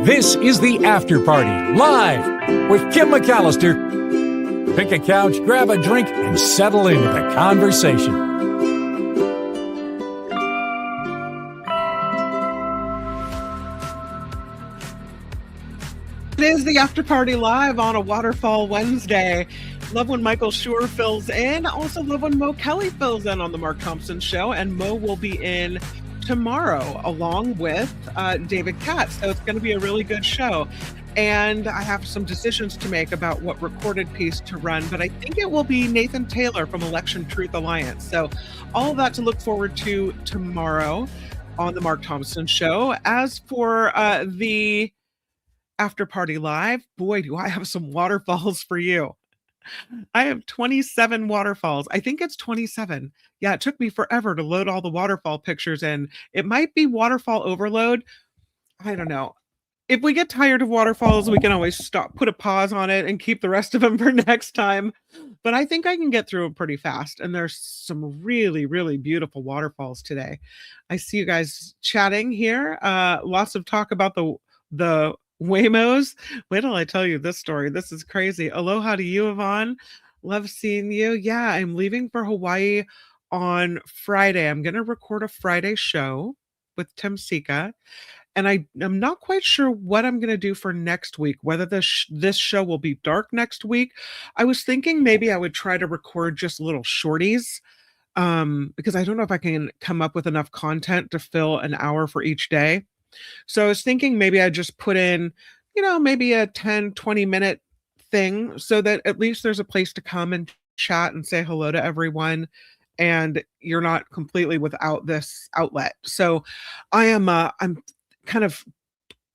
This is the After Party, live with Kim McAllister. Pick a couch, grab a drink, and settle into the conversation. It is the After Party live on a Waterfall Wednesday. Love when Michael Schur fills in. Also love when Mo Kelly fills in on the Mark Thompson Show. And Mo will be in tomorrow along with David Katz. So it's going to be a really good show. And I have some decisions to make about what recorded piece to run, but I think it will be Nathan Taylor from Election Truth Alliance. So all of that to look forward to tomorrow on the Mark Thompson Show. As for the After Party Live, boy, do I have some waterfalls for you. I have 27 waterfalls. I think it's 27. Yeah, it took me forever to load all the waterfall pictures in. It might be waterfall overload. I don't know. If we get tired of waterfalls, we can always stop, put a pause on it, and keep the rest of them for next time. But I think I can get through them pretty fast. And there's some really, really beautiful waterfalls today. I see you guys chatting here. Lots of talk about the Waymos. Wait till I tell you this story. This is crazy. Aloha to you, Yvonne. Love seeing you. Yeah, I'm leaving for Hawaii on Friday. I'm going to record a Friday show with Tim Sika. And I'm not quite sure what I'm going to do for next week, whether this show will be dark next week. I was thinking maybe I would try to record just little shorties because I don't know if I can come up with enough content to fill an hour for each day. So I was thinking maybe I just put in, maybe a 10, 20-minute thing so that at least there's a place to come and chat and say hello to everyone. And you're not completely without this outlet. So I'm kind of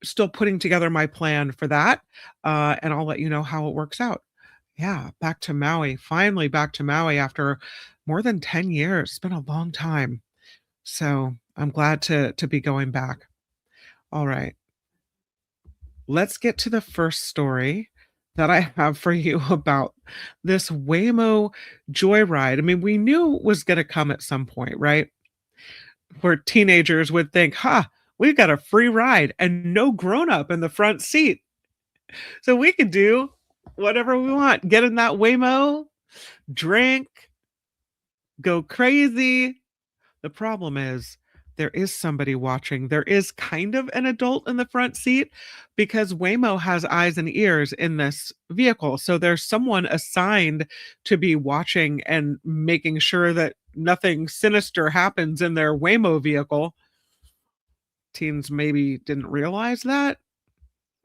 still putting together my plan for that. And I'll let you know how it works out. Yeah, back to Maui. Finally back to Maui after more than 10 years. It's been a long time. So I'm glad to be going back. All right. Let's get to the first story that I have for you about this Waymo joyride. I mean, we knew it was going to come at some point, right? Where teenagers would think, we've got a free ride and no grown-up in the front seat. So we could do whatever we want. Get in that Waymo, drink, go crazy. The problem is there is somebody watching. There is kind of an adult in the front seat because Waymo has eyes and ears in this vehicle. So there's someone assigned to be watching and making sure that nothing sinister happens in their Waymo vehicle. Teens maybe didn't realize that.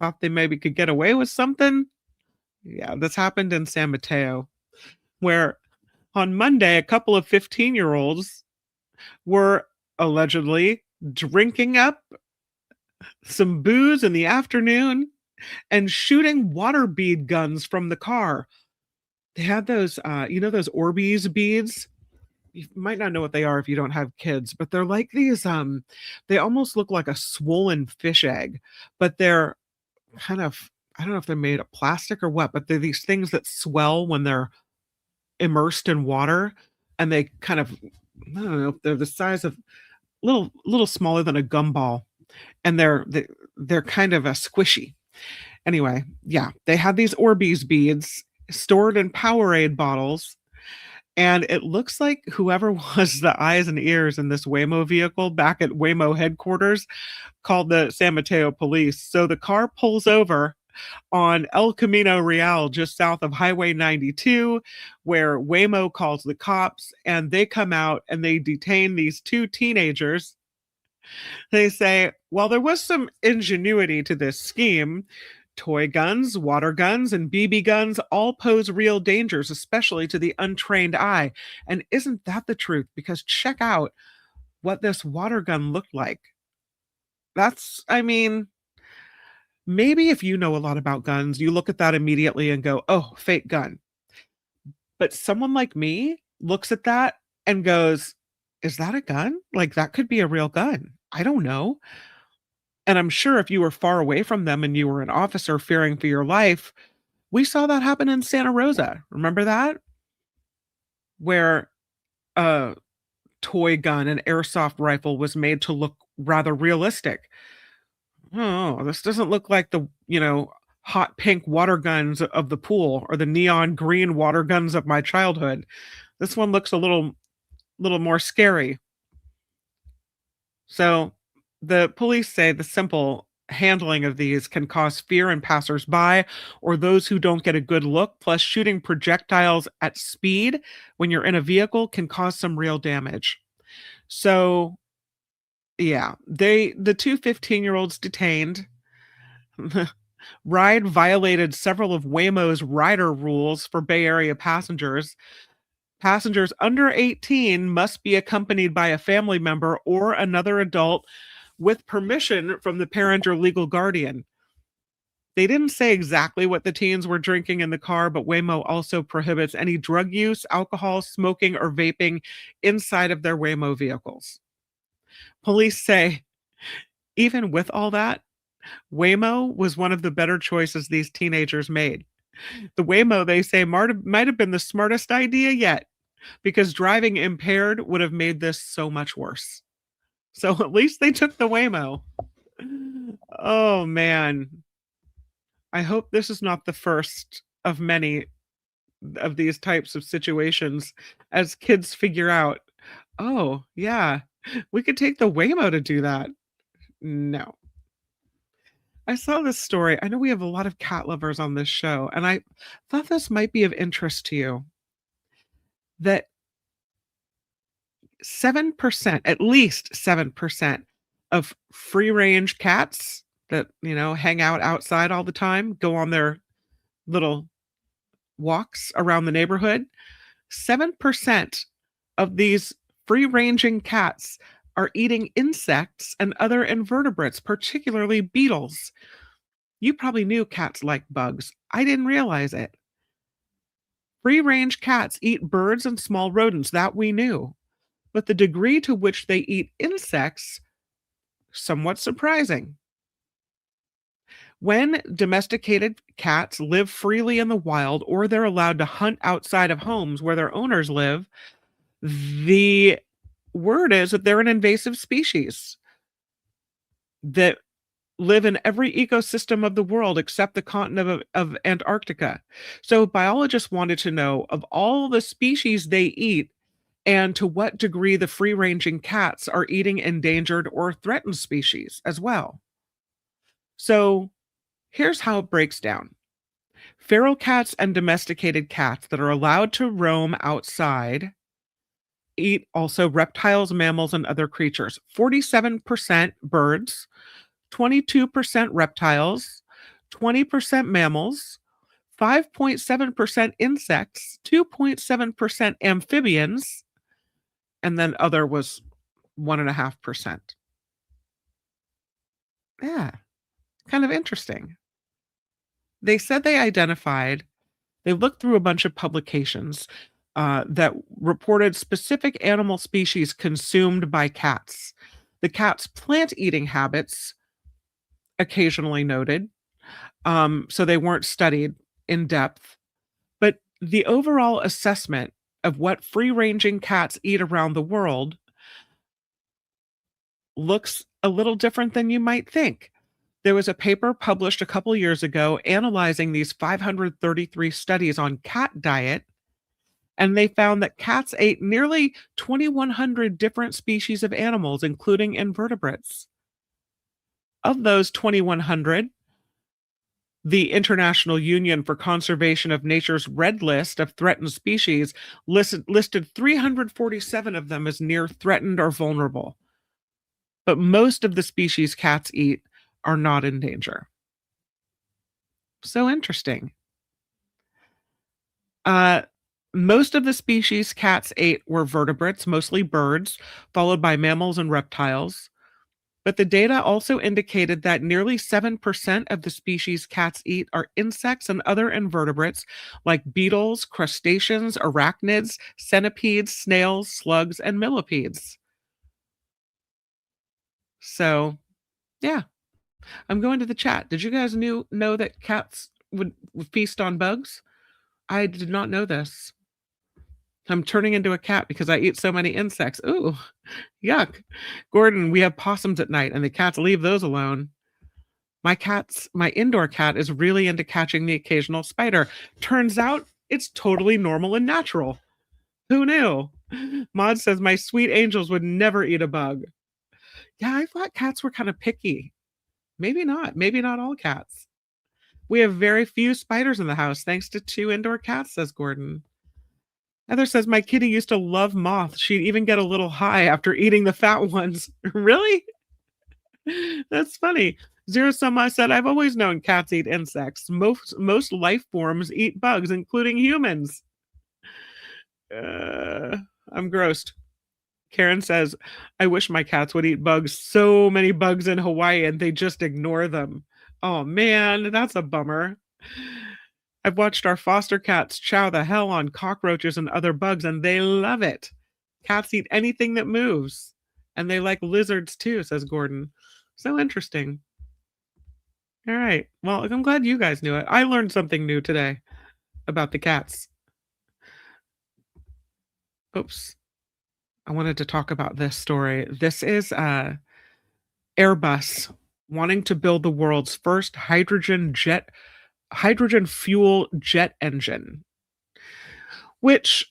Thought they maybe could get away with something. Yeah, this happened in San Mateo, where on Monday, a couple of 15-year-olds were allegedly drinking up some booze in the afternoon and shooting water bead guns from the car. They had those, those Orbeez beads. You might not know what they are if you don't have kids, but they're like these, they almost look like a swollen fish egg, but they're kind of, I don't know if they're made of plastic or what, but they're these things that swell when they're immersed in water, and they kind of, I don't know, they're the size of little smaller than a gumball, and they're kind of a squishy. Anyway, yeah, they had these Orbeez beads stored in Powerade bottles, and it looks like whoever was the eyes and ears in this Waymo vehicle back at Waymo headquarters called the San Mateo police. So the car pulls over on El Camino Real, just south of Highway 92, where Waymo calls the cops, and they come out and they detain these two teenagers. They say, well, there was some ingenuity to this scheme. Toy guns, water guns, and BB guns all pose real dangers, especially to the untrained eye. And isn't that the truth? Because check out what this water gun looked like. Maybe if you know a lot about guns, you look at that immediately and go, oh, fake gun. But someone like me looks at that and goes, is that a gun? Like, that could be a real gun. I don't know. And I'm sure if you were far away from them and you were an officer fearing for your life, we saw that happen in Santa Rosa. Remember that? Where a toy gun, an airsoft rifle, was made to look rather realistic. Oh, this doesn't look like the, hot pink water guns of the pool or the neon green water guns of my childhood. This one looks a little more scary. So, the police say the simple handling of these can cause fear in passersby or those who don't get a good look. Plus, shooting projectiles at speed when you're in a vehicle can cause some real damage. So, yeah, the two 15-year-olds detained. Ride violated several of Waymo's rider rules for Bay Area passengers. Passengers under 18 must be accompanied by a family member or another adult with permission from the parent or legal guardian. They didn't say exactly what the teens were drinking in the car, but Waymo also prohibits any drug use, alcohol, smoking, or vaping inside of their Waymo vehicles. Police say, even with all that, Waymo was one of the better choices these teenagers made. The Waymo, they say, might have been the smartest idea yet, because driving impaired would have made this so much worse. So at least they took the Waymo. Oh man. I hope this is not the first of many of these types of situations as kids figure out, oh, yeah, we could take the Waymo to do that. No. I saw this story. I know we have a lot of cat lovers on this show, and I thought this might be of interest to you that 7%, at least 7% of free range cats that, hang out outside all the time, go on their little walks around the neighborhood. 7% of these free ranging cats are eating insects and other invertebrates, particularly beetles. You probably knew cats like bugs. I didn't realize it. Free range cats eat birds and small rodents, that we knew. But the degree to which they eat insects, somewhat surprising. When domesticated cats live freely in the wild or they're allowed to hunt outside of homes where their owners live, the word is that they're an invasive species that live in every ecosystem of the world except the continent of Antarctica. So biologists wanted to know, of all the species they eat, and to what degree the free-ranging cats are eating endangered or threatened species as well. So here's how it breaks down. Feral cats and domesticated cats that are allowed to roam outside eat also reptiles, mammals, and other creatures. 47% birds, 22% reptiles, 20% mammals, 5.7% insects, 2.7% amphibians, and then other was 1.5%. Yeah, kind of interesting. They said they looked through a bunch of publications that reported specific animal species consumed by cats. The cat's plant-eating habits occasionally noted, so they weren't studied in depth. But the overall assessment of what free-ranging cats eat around the world looks a little different than you might think. There was a paper published a couple years ago analyzing these 533 studies on cat diet, and they found that cats ate nearly 2,100 different species of animals, including invertebrates. Of those 2,100, the International Union for Conservation of Nature's Red List of Threatened Species listed 347 of them as near threatened or vulnerable. But most of the species cats eat are not in danger. So interesting. Most of the species cats ate were vertebrates, mostly birds, followed by mammals and reptiles. But the data also indicated that nearly 7% of the species cats eat are insects and other invertebrates like beetles, crustaceans, arachnids, centipedes, snails, slugs, and millipedes. So, yeah, I'm going to the chat. Did you guys know that cats would feast on bugs? I did not know this. I'm turning into a cat because I eat so many insects. Ooh, yuck. Gordon, we have possums at night and the cats leave those alone. My indoor cat is really into catching the occasional spider. Turns out it's totally normal and natural. Who knew? Maud says my sweet angels would never eat a bug. Yeah, I thought cats were kind of picky. Maybe not. Maybe not all cats. We have very few spiders in the house thanks to two indoor cats, says Gordon. Heather says my kitty used to love moths. She'd even get a little high after eating the fat ones. Really? That's funny. Zero Summa said, I've always known cats eat insects. Most life forms eat bugs, including humans. I'm grossed. Karen says, I wish my cats would eat bugs. So many bugs in Hawaii and they just ignore them. Oh man, that's a bummer. I've watched our foster cats chow the hell on cockroaches and other bugs and they love it. Cats eat anything that moves. And they like lizards too, says Gordon. So interesting. All right. Well, I'm glad you guys knew it. I learned something new today about the cats. Oops. I wanted to talk about this story. This is Airbus wanting to build the world's first hydrogen fuel jet engine, which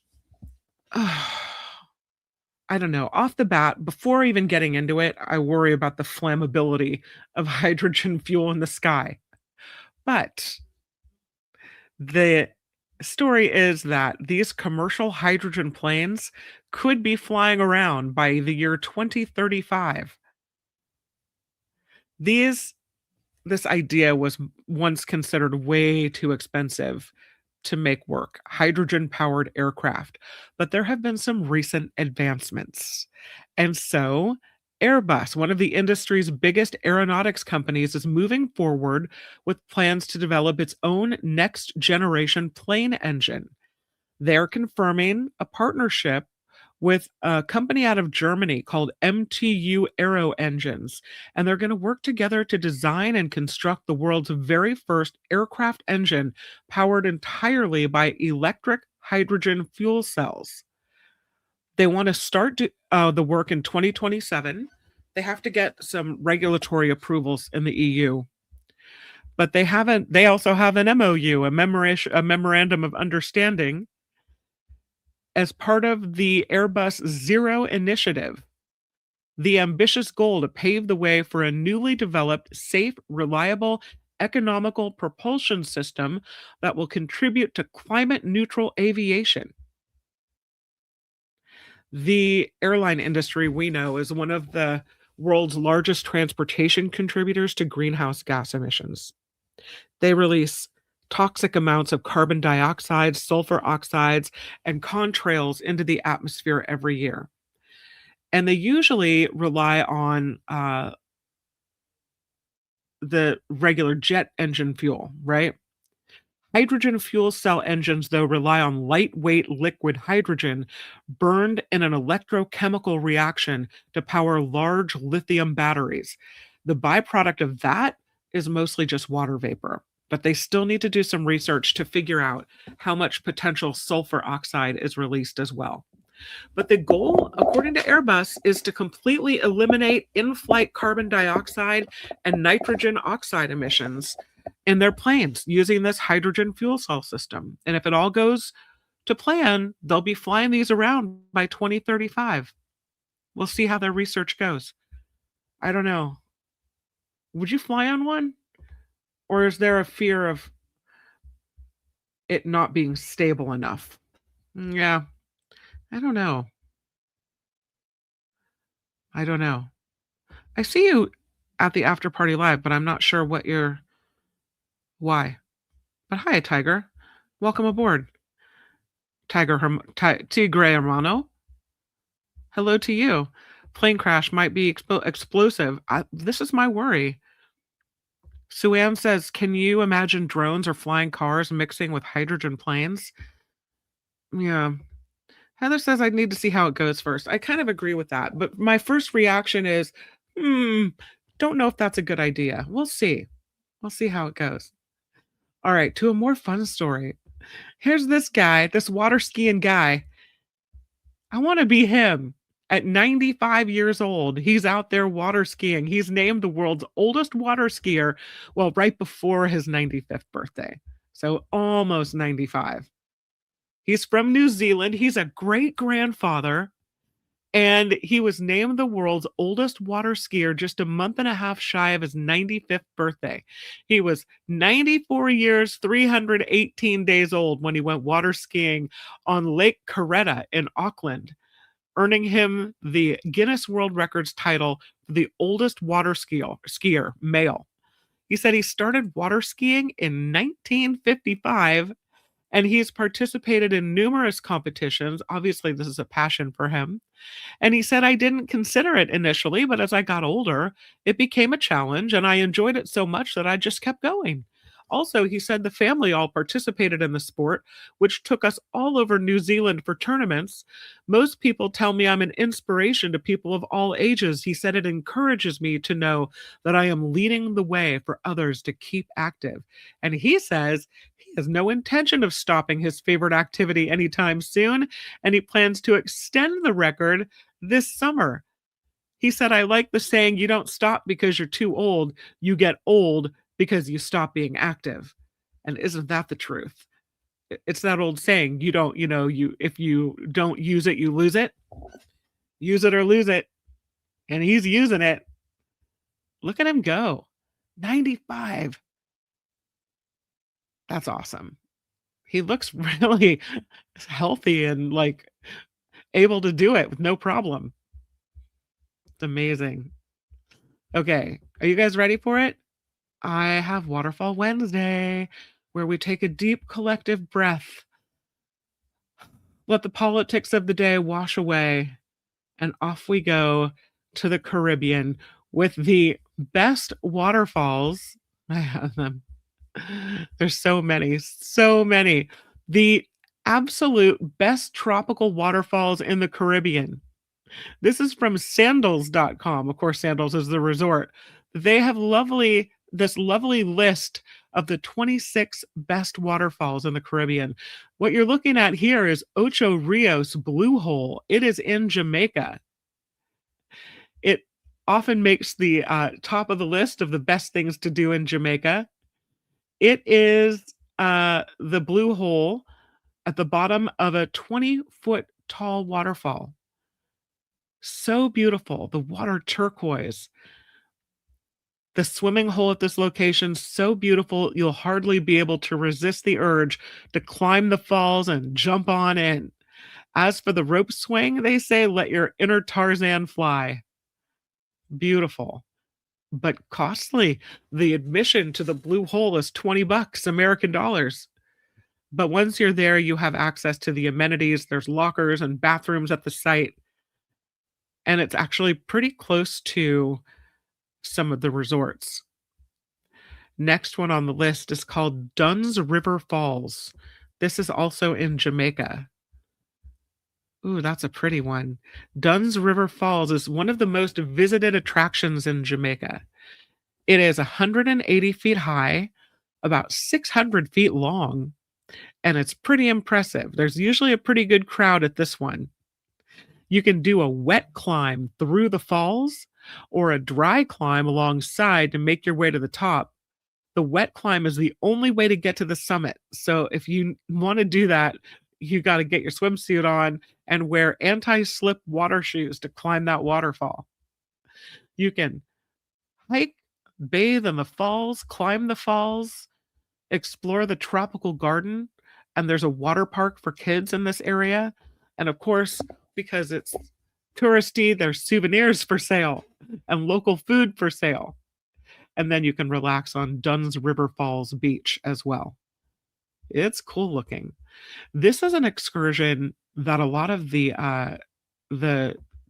I don't know. Off the bat, before even getting into it, I worry about the flammability of hydrogen fuel in the sky. But the story is that these commercial hydrogen planes could be flying around by the year 2035. This idea was once considered way too expensive to make work, hydrogen powered aircraft, but there have been some recent advancements. And so Airbus, one of the industry's biggest aeronautics companies, is moving forward with plans to develop its own next generation plane engine. They're confirming a partnership with a company out of Germany called MTU Aero Engines, and they're going to work together to design and construct the world's very first aircraft engine powered entirely by electric hydrogen fuel cells. They want to start the work in 2027. They have to get some regulatory approvals in the EU. But they also have an MOU, a memorandum of understanding, as part of the Airbus Zero initiative, the ambitious goal to pave the way for a newly developed, safe, reliable, economical propulsion system that will contribute to climate neutral aviation. The airline industry, we know, is one of the world's largest transportation contributors to greenhouse gas emissions. They release toxic amounts of carbon dioxide, sulfur oxides, and contrails into the atmosphere every year. And they usually rely on the regular jet engine fuel, right? Hydrogen fuel cell engines, though, rely on lightweight liquid hydrogen burned in an electrochemical reaction to power large lithium batteries. The byproduct of that is mostly just water vapor, but they still need to do some research to figure out how much potential sulfur oxide is released as well. But the goal, according to Airbus, is to completely eliminate in-flight carbon dioxide and nitrogen oxide emissions in their planes using this hydrogen fuel cell system. And if it all goes to plan, they'll be flying these around by 2035. We'll see how their research goes. I don't know. Would you fly on one? Or is there a fear of it not being stable enough? Yeah, I don't know. I don't know. I see you at the after party live, but I'm not sure why. But hi, Tiger. Welcome aboard. Tigre Hermano. Hello to you. Plane crash might be explosive. This is my worry. Suan says, can you imagine drones or flying cars mixing with hydrogen planes? Yeah. Heather says I need to see how it goes first. I kind of agree with that. But my first reaction is, don't know if that's a good idea. We'll see. We'll see how it goes. All right, to a more fun story. Here's this guy, this water skiing guy. I want to be him. At 95 years old, he's out there water skiing. He's named the world's oldest water skier, well, right before his 95th birthday. So almost 95. He's from New Zealand. He's a great grandfather. And he was named the world's oldest water skier just a month and a half shy of his 95th birthday. He was 94 years, 318 days old when he went water skiing on Lake Coretta in Auckland, earning him the Guinness World Records title for the oldest water skier male. He said he started water skiing in 1955 and he's participated in numerous competitions. Obviously, this is a passion for him. And he said, I didn't consider it initially, but as I got older, it became a challenge and I enjoyed it so much that I just kept going. Also, he said the family all participated in the sport, which took us all over New Zealand for tournaments. Most people tell me I'm an inspiration to people of all ages. He said it encourages me to know that I am leading the way for others to keep active. And he says he has no intention of stopping his favorite activity anytime soon, and he plans to extend the record this summer. He said, I like the saying, you don't stop because you're too old, you get old because you stop being active. And isn't that the truth? It's that old saying, you don't, if you don't use it, you lose it. Use it or lose it. And he's using it. Look at him go. 95. That's awesome. He looks really healthy and like able to do it with no problem. It's amazing. Okay, are you guys ready for it? I have Waterfall Wednesday, where we take a deep collective breath, let the politics of the day wash away, and off we go to the Caribbean with the best waterfalls. I have them. There's so many, so many. The absolute best tropical waterfalls in the Caribbean. This is from sandals.com. Of course, Sandals is the resort. They have this lovely list of the 26 best waterfalls in the Caribbean. What you're looking at here is Ocho Rios Blue Hole. It is in Jamaica. It often makes the top of the list of the best things to do in Jamaica. It is the Blue Hole at the bottom of a 20-foot tall waterfall. So beautiful. The water turquoise. The swimming hole at this location, so beautiful, you'll hardly be able to resist the urge to climb the falls and jump on in. As for the rope swing, they say, let your inner Tarzan fly. Beautiful, but costly. The admission to the Blue Hole is $20 American dollars. But once you're there, you have access to the amenities. There's lockers and bathrooms at the site. And it's actually pretty close to some of the resorts. Next one on the list is called Dunn's River Falls. This is also in Jamaica. Ooh, that's a pretty one. Dunn's River Falls is one of the most visited attractions in Jamaica. It is 180 feet high, about 600 feet long, and it's pretty impressive. There's usually a pretty good crowd at this one. You can do a wet climb through the falls or a dry climb alongside to make your way to the top. The wet climb is the only way to get to the summit. So if you want to do that, you got to get your swimsuit on and wear anti-slip water shoes to climb that waterfall. You can hike, bathe in the falls, climb the falls, explore the tropical garden, and there's a water park for kids in this area. And of course, because it's touristy, there's souvenirs for sale and local food for sale. And then you can relax on Dunn's River Falls Beach as well. It's cool looking. This is an excursion that a lot of the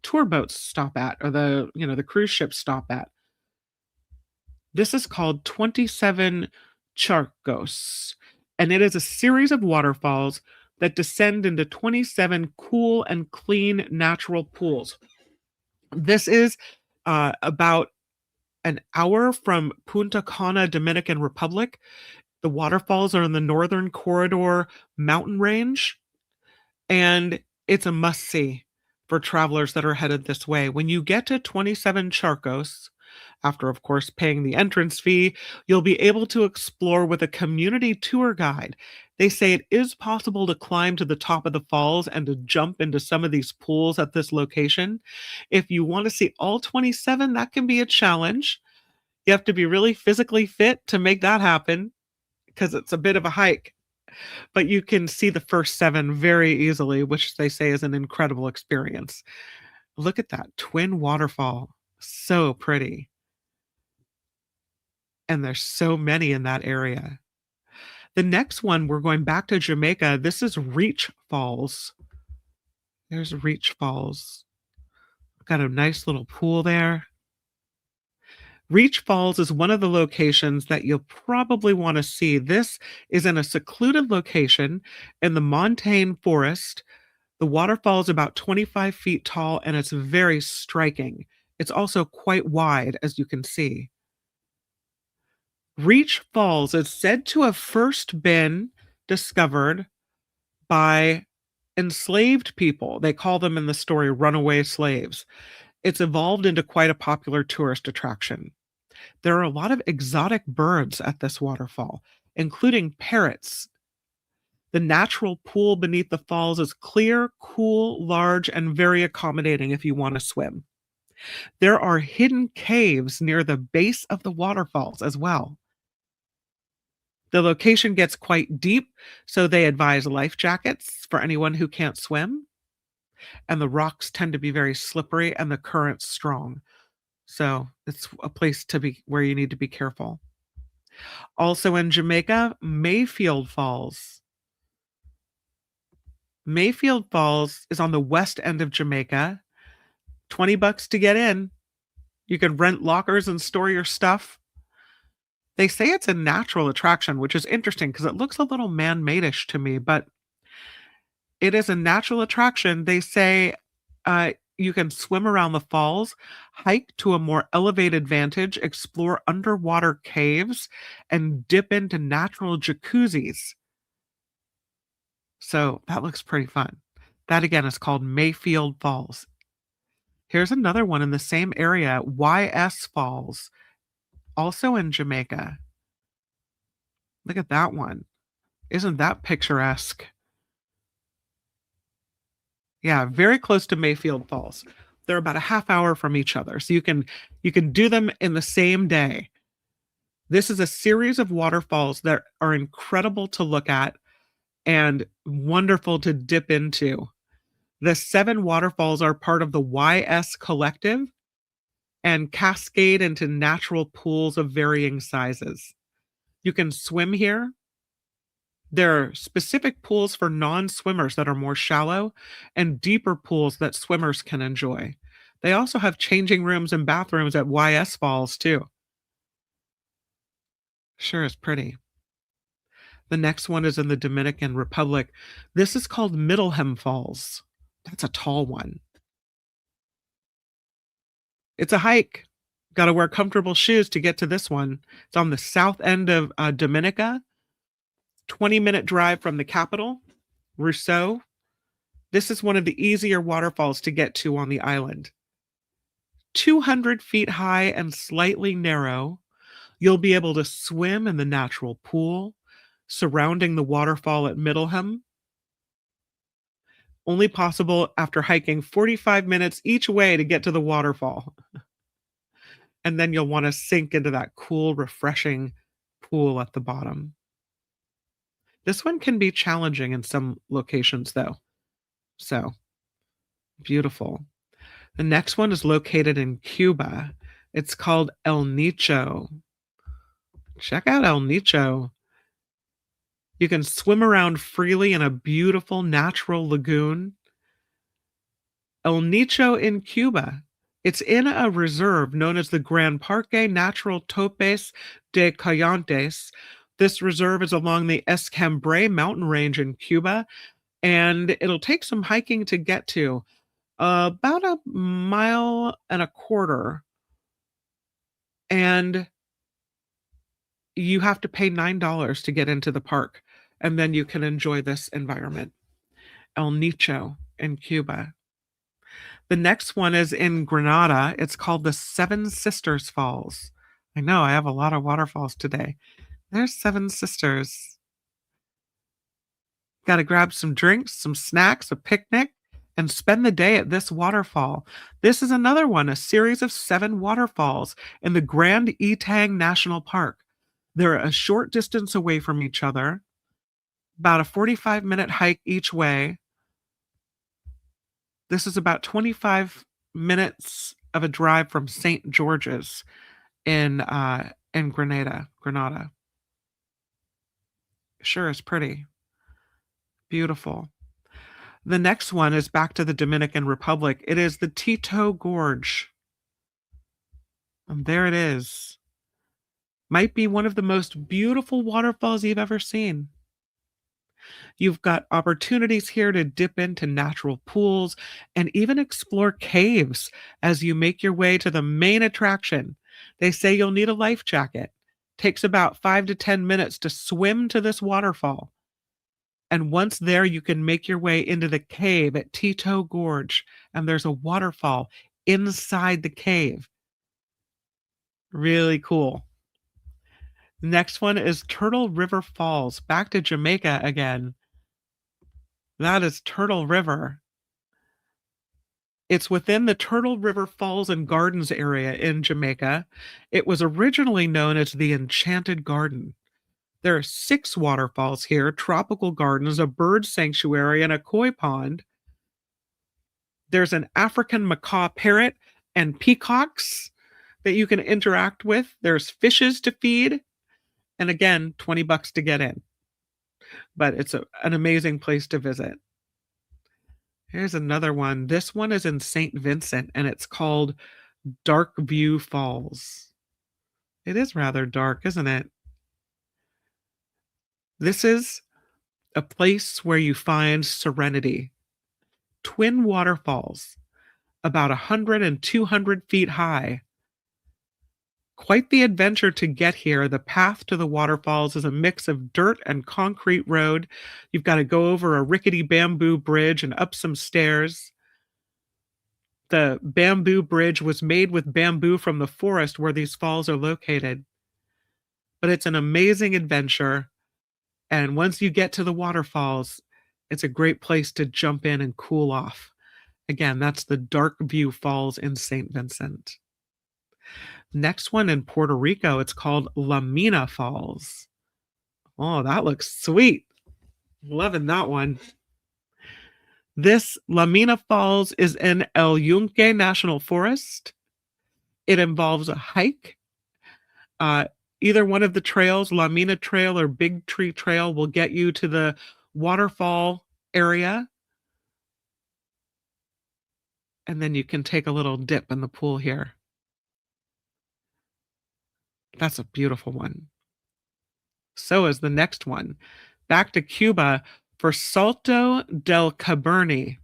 tour boats stop at, or the cruise ships stop at. This is called 27 Charcos, and it is a series of waterfalls that descend into 27 cool and clean natural pools. This is about an hour from Punta Cana, Dominican Republic. The waterfalls are in the Northern Corridor mountain range, and it's a must-see for travelers that are headed this way. When you get to 27 Charcos, after, of course, paying the entrance fee, you'll be able to explore with a community tour guide. They say it is possible to climb to the top of the falls and to jump into some of these pools at this location. If you want to see all 27, that can be a challenge. You have to be really physically fit to make that happen because it's a bit of a hike. But you can see the first 7 very easily, which they say is an incredible experience. Look at that twin waterfall. So pretty. And there's so many in that area. The next one, we're going back to Jamaica. This is Reach Falls. There's Reach Falls. Got a nice little pool there. Reach Falls is one of the locations that you'll probably want to see. This is in a secluded location in the montane forest. The waterfall is about 25 feet tall and it's very striking. It's also quite wide, as you can see. Reach Falls is said to have first been discovered by enslaved people. They call them in the story runaway slaves. It's evolved into quite a popular tourist attraction. There are a lot of exotic birds at this waterfall, including parrots. The natural pool beneath the falls is clear, cool, large, and very accommodating if you want to swim. There are hidden caves near the base of the waterfalls as well. The location gets quite deep, so they advise life jackets for anyone who can't swim. And the rocks tend to be very slippery and the current's strong. So it's a place to be where you need to be careful. Also in Jamaica, Mayfield Falls. Mayfield Falls is on the west end of Jamaica. $20 to get in. You can rent lockers and store your stuff. They say it's a natural attraction, which is interesting because it looks a little man-made-ish to me, but it is a natural attraction. They say you can swim around the falls, hike to a more elevated vantage, explore underwater caves, and dip into natural jacuzzis. So that looks pretty fun. That again is called Mayfield Falls. Here's another one in the same area, YS Falls, also in Jamaica. Look at that one. Isn't that picturesque? Yeah, very close to Mayfield Falls. They're about a half hour from each other, so you can do them in the same day. This is a series of waterfalls that are incredible to look at and wonderful to dip into. The 7 waterfalls are part of the YS Collective and cascade into natural pools of varying sizes. You can swim here. There are specific pools for non-swimmers that are more shallow and deeper pools that swimmers can enjoy. They also have changing rooms and bathrooms at YS Falls too. Sure is pretty. The next one is in the Dominican Republic. This is called Middleham Falls. That's a tall one. It's a hike. Got to wear comfortable shoes to get to this one. It's on the south end of Dominica. 20-minute drive from the capital, Rousseau. This is one of the easier waterfalls to get to on the island. 200 feet high and slightly narrow. You'll be able to swim in the natural pool surrounding the waterfall at Middleham. Only possible after hiking 45 minutes each way to get to the waterfall. And then you'll want to sink into that cool, refreshing pool at the bottom. This one can be challenging in some locations, though. So, beautiful. The next one is located in Cuba. It's called El Nicho. Check out El Nicho. You can swim around freely in a beautiful natural lagoon. El Nicho in Cuba. It's in a reserve known as the Gran Parque Natural Topes de Cayantes. This reserve is along the Escambray mountain range in Cuba, and it'll take some hiking to get to. About a mile and a quarter. And you have to pay $9 to get into the park, and then you can enjoy this environment. El Nicho in Cuba. The next one is in Granada. It's called the Seven Sisters Falls. I know, I have a lot of waterfalls today. There's Seven Sisters. Got to grab some drinks, some snacks, a picnic, and spend the day at this waterfall. This is another one, a series of 7 waterfalls in the Grand Etang National Park. They're a short distance away from each other, about a 45-minute hike each way. This is about 25 minutes of a drive from St. George's in Granada. Sure is pretty. Beautiful. The next one is back to the Dominican Republic. It is the Tito Gorge. And there it is. Might be one of the most beautiful waterfalls you've ever seen. You've got opportunities here to dip into natural pools and even explore caves as you make your way to the main attraction. They say you'll need a life jacket. Takes about 5 to 10 minutes to swim to this waterfall. And once there, you can make your way into the cave at Tito Gorge, and there's a waterfall inside the cave. Really cool. The next one is Turtle River Falls, back to Jamaica again. That is Turtle River. It's within the Turtle River Falls and Gardens area in Jamaica. It was originally known as the Enchanted Garden. There are 6 waterfalls here, tropical gardens, a bird sanctuary, and a koi pond. There's an African macaw parrot and peacocks that you can interact with. There's fishes to feed. And again, $20 to get in. But it's an amazing place to visit. Here's another one. This one is in St. Vincent, and it's called Dark View Falls. It is rather dark, isn't it? This is a place where you find serenity. Twin waterfalls, about 100 and 200 feet high. Quite the adventure to get here. The path to the waterfalls is a mix of dirt and concrete road. You've got to go over a rickety bamboo bridge and up some stairs. The bamboo bridge was made with bamboo from the forest where these falls are located. But it's an amazing adventure. And once you get to the waterfalls, it's a great place to jump in and cool off. Again, that's the Dark View Falls in St. Vincent. Next one in Puerto Rico, it's called La Mina Falls. Oh, that looks sweet. Loving that one. This La Mina Falls is in El Yunque National Forest. It involves a hike. Either one of the trails, La Mina Trail or Big Tree Trail, will get you to the waterfall area. And then you can take a little dip in the pool here. That's a beautiful one. So is the next one. Back to Cuba for Salto del Cabernet.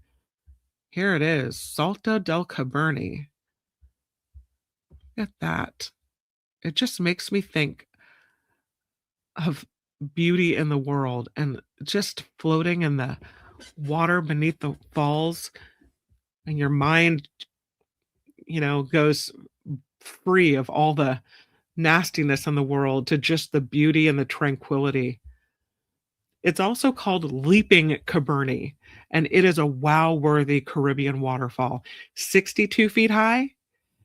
Here it is, Salto del Cabernet. Look at that. It just makes me think of beauty in the world and just floating in the water beneath the falls, and your mind, goes free of all the nastiness in the world to just the beauty and the tranquility. It's also called Leaping Cabernet, and it is a wow-worthy Caribbean waterfall. 62 feet high.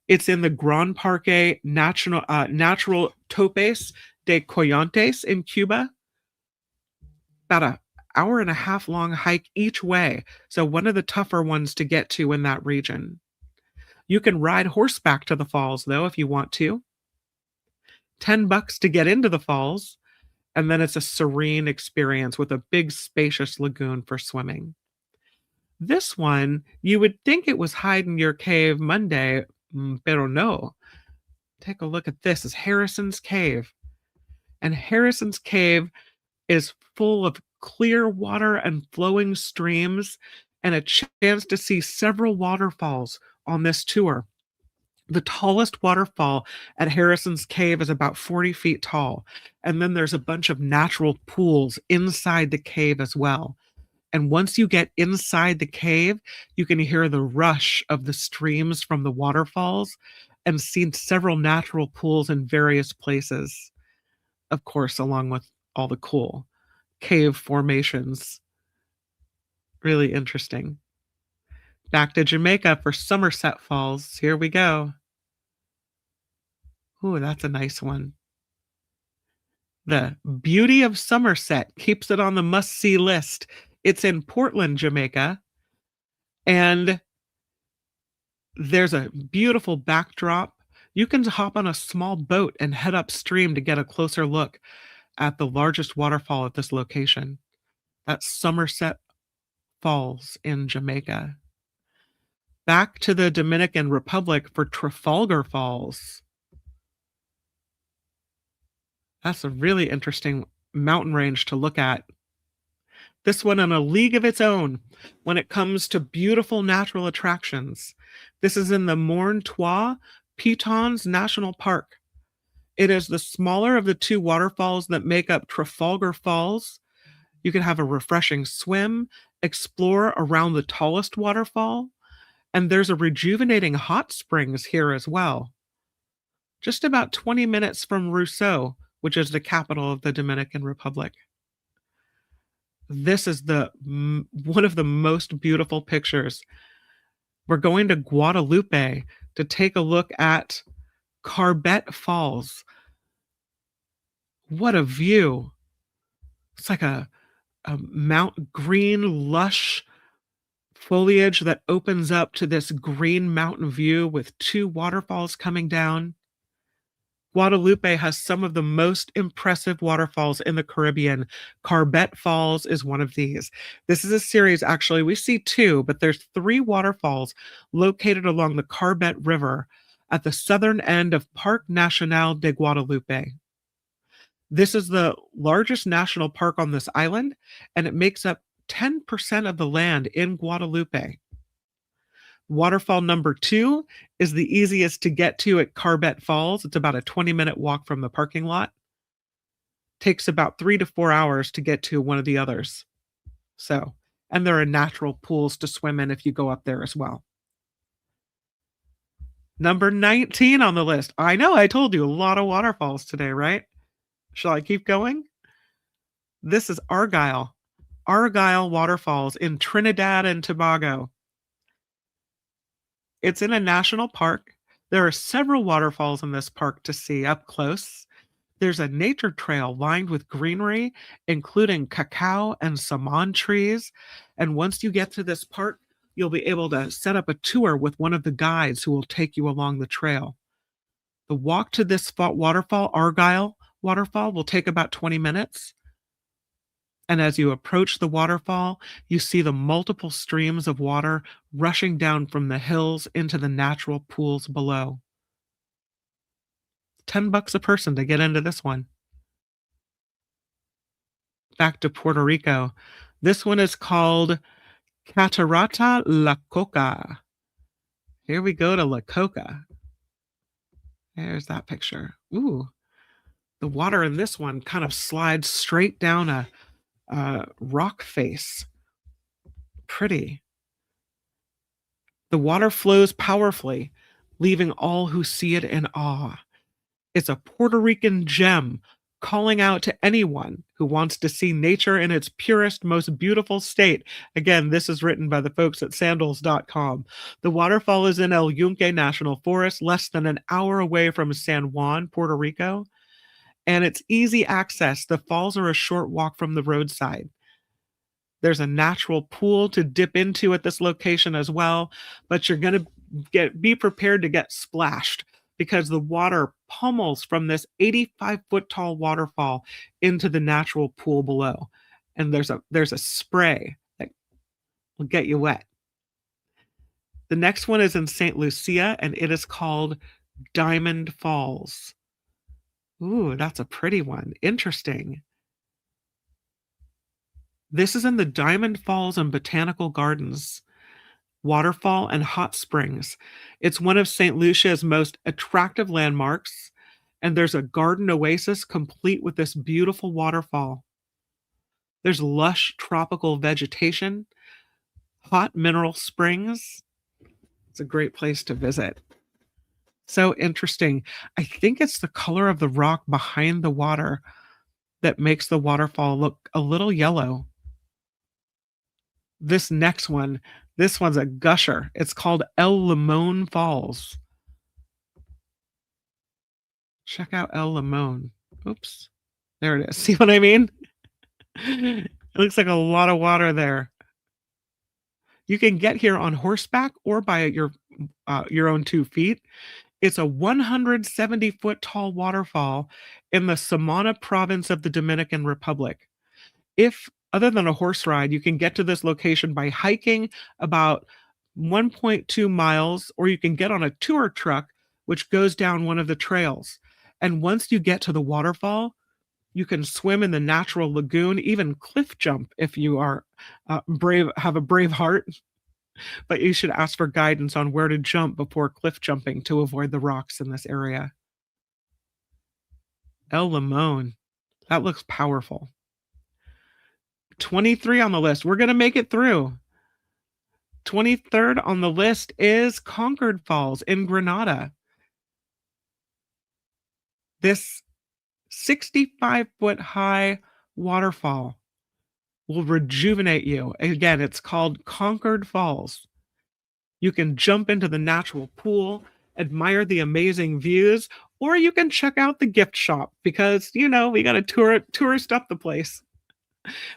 It's in the Gran Parque Natural Topes de Coyantes in Cuba. About an hour and a half long hike each way, so one of the tougher ones to get to in that region. You can ride horseback to the falls, though, if you want to. $10 to get into the falls, and then it's a serene experience with a big spacious lagoon for swimming. This one, you would think it was hide in your cave Monday, pero no. Take a look at this. It's Harrison's Cave. And Harrison's Cave is full of clear water and flowing streams and a chance to see several waterfalls on this tour. The tallest waterfall at Harrison's Cave is about 40 feet tall. And then there's a bunch of natural pools inside the cave as well. And once you get inside the cave, you can hear the rush of the streams from the waterfalls and see several natural pools in various places, of course, along with all the cool cave formations. Really interesting. Back to Jamaica for Somerset Falls. Here we go. Ooh, that's a nice one. The beauty of Somerset keeps it on the must-see list. It's in Portland, Jamaica, and there's a beautiful backdrop. You can hop on a small boat and head upstream to get a closer look at the largest waterfall at this location. That's Somerset Falls in Jamaica. Back to the Dominican Republic for Trafalgar Falls. That's a really interesting mountain range to look at. This one in a league of its own when it comes to beautiful natural attractions. This is in the Morne Trois Pitons National Park. It is the smaller of the two waterfalls that make up Trafalgar Falls. You can have a refreshing swim, explore around the tallest waterfall, and there's a rejuvenating hot springs here as well. Just about 20 minutes from Roseau, which is the capital of the Dominican Republic. This is one of the most beautiful pictures. We're going to Guadalupe to take a look at Carbet Falls. What a view. It's like a green, lush foliage that opens up to this green mountain view with two waterfalls coming down. Guadalupe has some of the most impressive waterfalls in the Caribbean. Carbet Falls is one of these. This is a series, actually, we see two, but there's three waterfalls located along the Carbet River at the southern end of Parc National de Guadalupe. This is the largest national park on this island, and it makes up 10% of the land in Guadalupe. Waterfall number 2 is the easiest to get to at Carbet Falls. It's about a 20-minute walk from the parking lot. Takes about 3 to 4 hours to get to one of the others. And there are natural pools to swim in if you go up there as well. Number 19 on the list. I know, I told you, a lot of waterfalls today, right? Shall I keep going? This is Argyle Waterfalls in Trinidad and Tobago. It's in a national park. There are several waterfalls in this park to see up close. There's a nature trail lined with greenery, including cacao and saman trees. And once you get to this park, you'll be able to set up a tour with one of the guides who will take you along the trail. The walk to this waterfall, Argyle Waterfall, will take about 20 minutes. And as you approach the waterfall, you see the multiple streams of water rushing down from the hills into the natural pools below. $10 a person to get into this one. Back to Puerto Rico. This one is called Catarata La Coca. Here we go to La Coca. There's that picture. Ooh, the water in this one kind of slides straight down a rock face. Pretty. The water flows powerfully, leaving all who see it in awe. It's a Puerto Rican gem, calling out to anyone who wants to see nature in its purest, most beautiful state. Again, this is written by the folks at sandals.com. The waterfall is in El Yunque National Forest, less than an hour away from San Juan, Puerto Rico. And it's easy access. The falls are a short walk from the roadside. There's a natural pool to dip into at this location as well, but you're going to be prepared to get splashed because the water pummels from this 85-foot tall waterfall into the natural pool below. And there's a spray that will get you wet. The next one is in St. Lucia, and it is called Diamond Falls. Ooh, that's a pretty one. Interesting. This is in the Diamond Falls and Botanical Gardens waterfall and hot springs. It's one of St. Lucia's most attractive landmarks, and there's a garden oasis complete with this beautiful waterfall. There's lush tropical vegetation, hot mineral springs. It's a great place to visit. So interesting. I think it's the color of the rock behind the water that makes the waterfall look a little yellow. This next one, this one's a gusher. It's called El Limon Falls. Check out El Limon. Oops. There it is. See what I mean? It looks like a lot of water there. You can get here on horseback or by your own 2 feet. It's a 170-foot tall waterfall in the Samana province of the Dominican Republic. If other than a horse ride, you can get to this location by hiking about 1.2 miles, or you can get on a tour truck, which goes down one of the trails. And once you get to the waterfall, you can swim in the natural lagoon, even cliff jump if you are brave, have a brave heart. But you should ask for guidance on where to jump before cliff jumping to avoid the rocks in this area. El Limon, that looks powerful. 23 on the list. We're going to make it through. 23rd on the list is Concord Falls in Granada. This 65-foot high waterfall will rejuvenate you. Again, it's called Concord Falls. You can jump into the natural pool, admire the amazing views, or you can check out the gift shop because, we got to tourist up the place.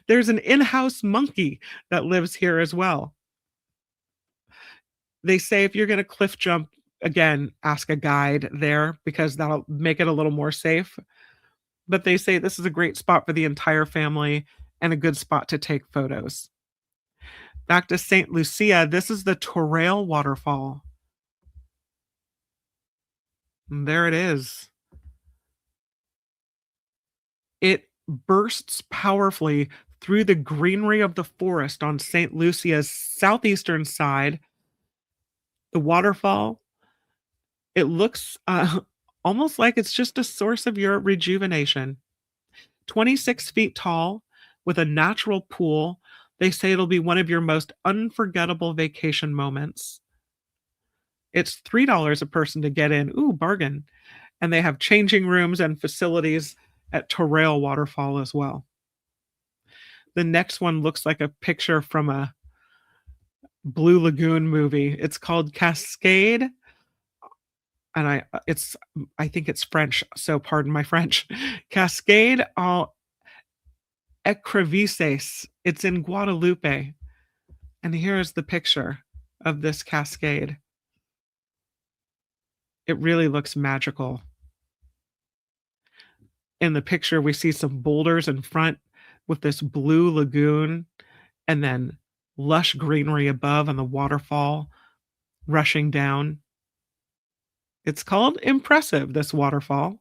There's an in-house monkey that lives here as well. They say if you're going to cliff jump, again, ask a guide there because that'll make it a little more safe. But they say this is a great spot for the entire family and a good spot to take photos. Back to St. Lucia, this is the Torrale Waterfall. And there it is. It bursts powerfully through the greenery of the forest on St. Lucia's southeastern side. The waterfall, it looks almost like it's just a source of your rejuvenation. 26 feet tall with a natural pool. They say it'll be one of your most unforgettable vacation moments. It's $3 a person to get in. Ooh, bargain. And they have changing rooms and facilities at Torrale Waterfall as well. The next one looks like a picture from a Blue Lagoon movie. It's called Cascade. And I think it's French, so pardon my French. Cascade au Écrevisses. It's in Guadalupe. And here's the picture of this cascade. It really looks magical. In the picture, we see some boulders in front with this blue lagoon and then lush greenery above and the waterfall rushing down. It's called Impressive, this waterfall.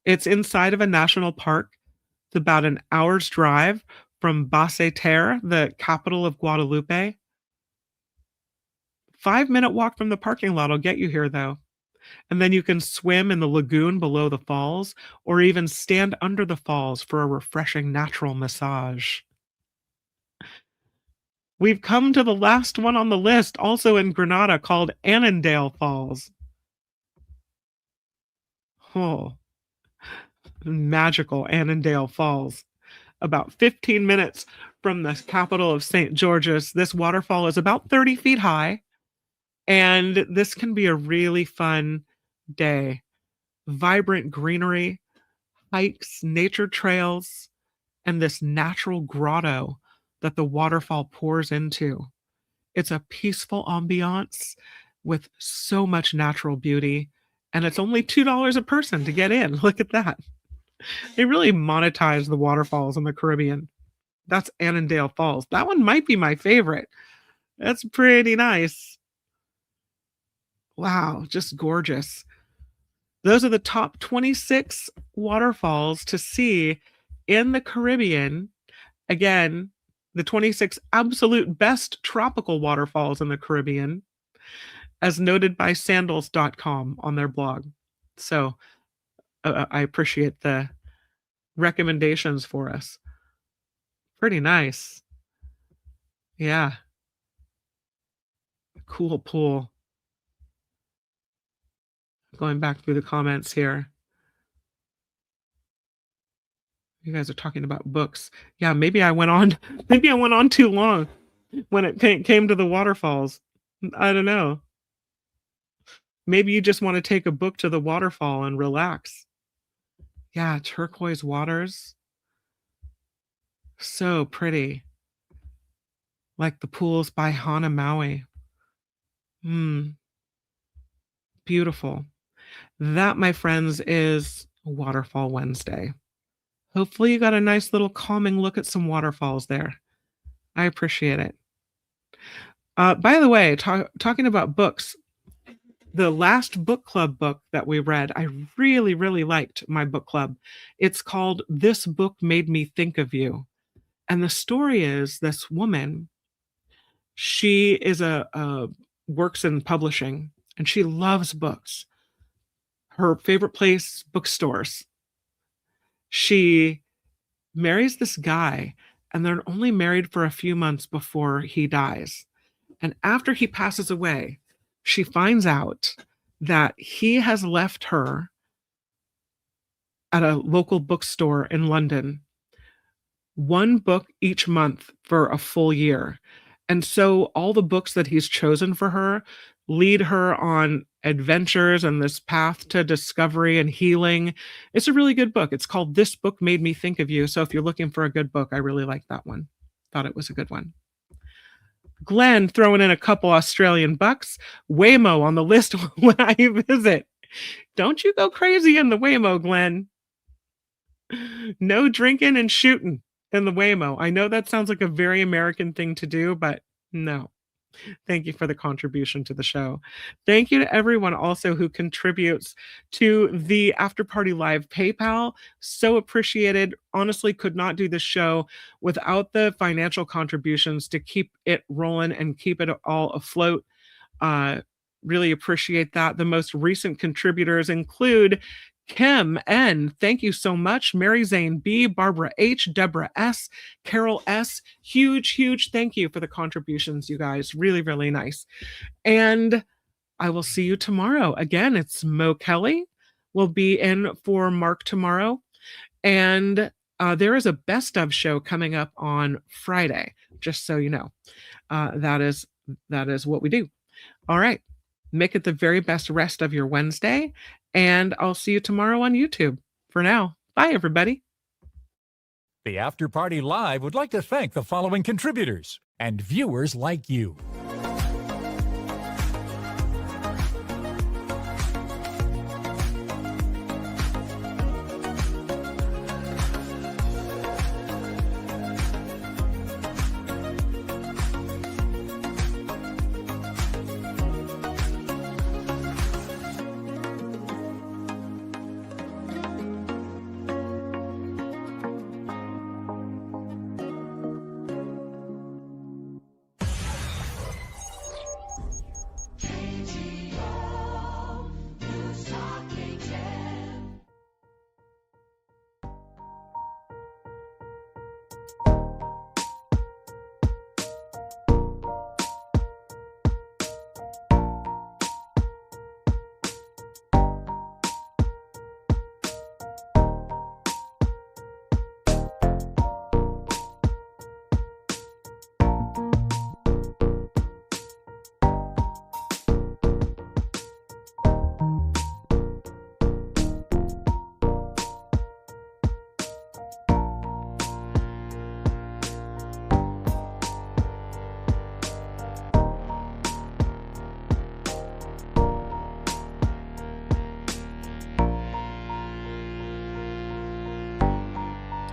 It's inside of a national park. It's about an hour's drive from Basse-Terre, the capital of Guadalupe. 5-minute walk from the parking lot will get you here, though. And then you can swim in the lagoon below the falls or even stand under the falls for a refreshing natural massage. We've come to the last one on the list, also in Granada, called Annandale Falls. Oh, magical Annandale Falls. About 15 minutes from the capital of St. George's. This waterfall is about 30 feet high, and this can be a really fun day. Vibrant greenery, hikes, nature trails, and this natural grotto that the waterfall pours into. It's a peaceful ambiance with so much natural beauty, and it's only $2 a person to get in. Look at that. They really monetize the waterfalls in the Caribbean. That's Annandale Falls. That one might be my favorite. That's pretty nice. Wow, just gorgeous. Those are the top 26 waterfalls to see in the Caribbean. Again, the 26 absolute best tropical waterfalls in the Caribbean, as noted by sandals.com on their blog. So I appreciate the recommendations for us. Pretty nice. Yeah. Cool pool. Going back through the comments here. You guys are talking about books. Yeah, maybe I went on maybe I went on too long when it came to the waterfalls. I don't know. Maybe you just want to take a book to the waterfall and relax. Yeah, turquoise waters. So pretty. Like the pools by Hana Maui. Beautiful. That, my friends, is Waterfall Wednesday. Hopefully you got a nice little calming look at some waterfalls there. I appreciate it. By the way, talking about books, the last book club book that we read, I really, really liked my book club. It's called This Book Made Me Think of You. And the story is this woman, she is works in publishing and she loves books. Her favorite place, bookstores. She marries this guy and they're only married for a few months before he dies. And after he passes away, she finds out that he has left her at a local bookstore in London one book each month for a full year. And so all the books that he's chosen for her lead her on adventures and this path to discovery and healing. It's a really good book. It's called This Book Made Me Think of You. So if you're looking for a good book, I really like that one. Thought it was a good one. Glenn throwing in a couple Australian bucks. Waymo on the list when I visit. Don't you go crazy in the Waymo, Glenn. No drinking and shooting in the Waymo. I know that sounds like a very American thing to do, but no. Thank you for the contribution to the show. Thank you to everyone also who contributes to the After Party Live PayPal. So appreciated. Honestly, could not do this show without the financial contributions to keep it rolling and keep it all afloat. Really appreciate that. The most recent contributors include Kim N, thank you so much. Mary Zane B, Barbara H, Deborah S, Carol S. Huge thank you for the contributions, you guys. Really, really nice. And I will see you tomorrow. Again, it's Mo Kelly. Will be in for Mark tomorrow. And there is a best of show coming up on Friday, just so you know. That is what we do. All right. Make it the very best rest of your Wednesday. And I'll see you tomorrow on YouTube. For now, bye, everybody. The After Party Live would like to thank the following contributors and viewers like you.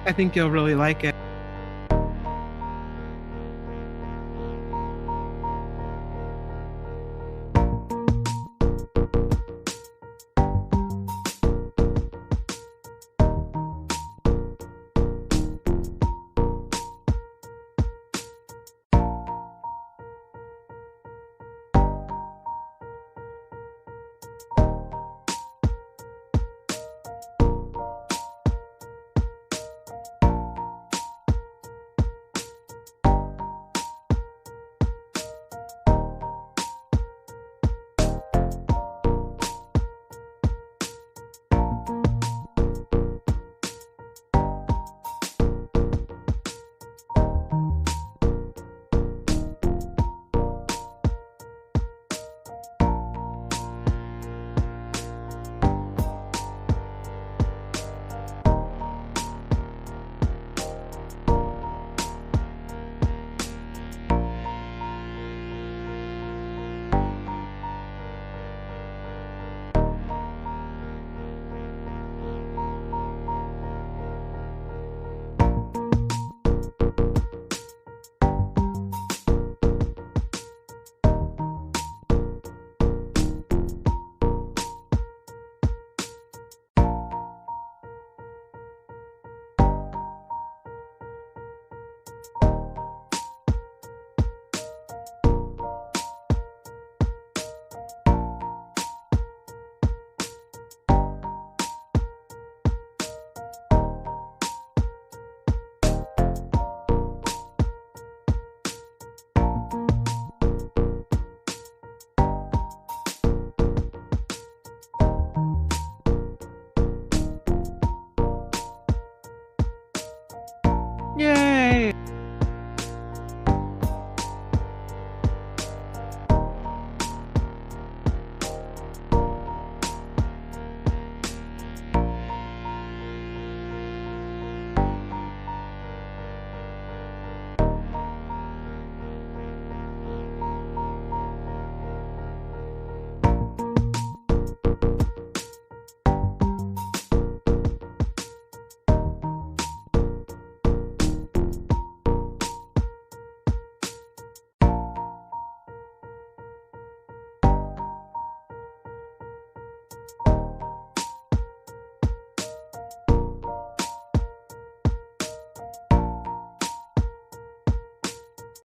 I think you'll really like it.